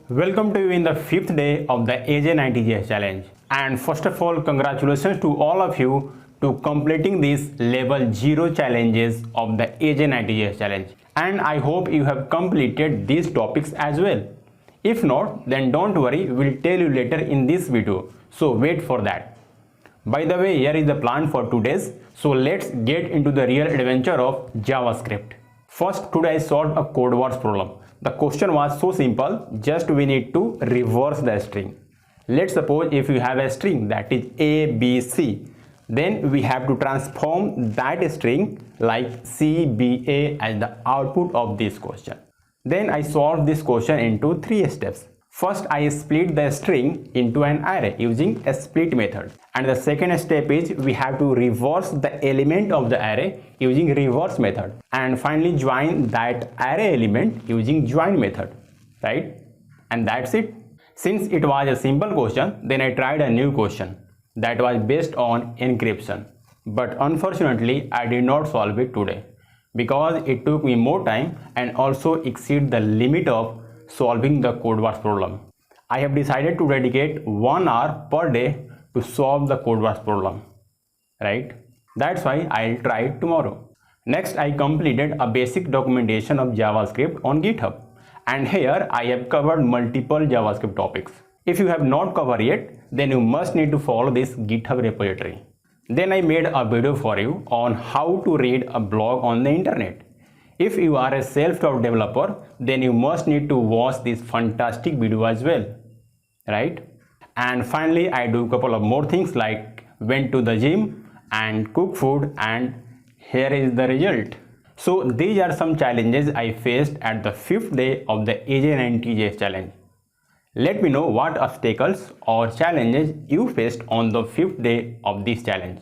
Welcome to you in the 5th day of the AJ90GS challenge. And first of all, congratulations to all of you to completing these level 0 challenges of the AJ90GS challenge. And I hope you have completed these topics as well. If not, then don't worry, we'll tell you later in this video. So wait for that. By the way, here is the plan for today's. So let's get into the real adventure of JavaScript. First, today I solved a code wars problem. The question was so simple, just we need to reverse the string. Let's suppose if you have a string that is A, B, C, then we have to transform that string like C, B, A as the output of this question. Then I solved this question into 3 steps. First, I split the string into an array using a split method. And the second step is we have to reverse the element of the array using reverse method. And finally join that array element using join method. Right? And that's it. Since it was a simple question, then I tried a new question that was based on encryption. But unfortunately, I did not solve it today because it took me more time and also exceed the limit of solving the code wars problem. I have decided to dedicate 1 hour per day to solve the code wars problem, right? That's why I'll try it tomorrow. Next, I completed a basic documentation of JavaScript on GitHub, and here I have covered multiple JavaScript topics. If you have not covered yet, then you must need to follow this GitHub repository. Then I made a video for you on how to read a blog on the internet. If you are a self-taught developer, then you must need to watch this fantastic video as well, right? And finally, I do a couple of more things like went to the gym and cook food, and here is the result. So these are some challenges I faced at the 5th day of the AJ90GS challenge. Let me know what obstacles or challenges you faced on the 5th day of this challenge.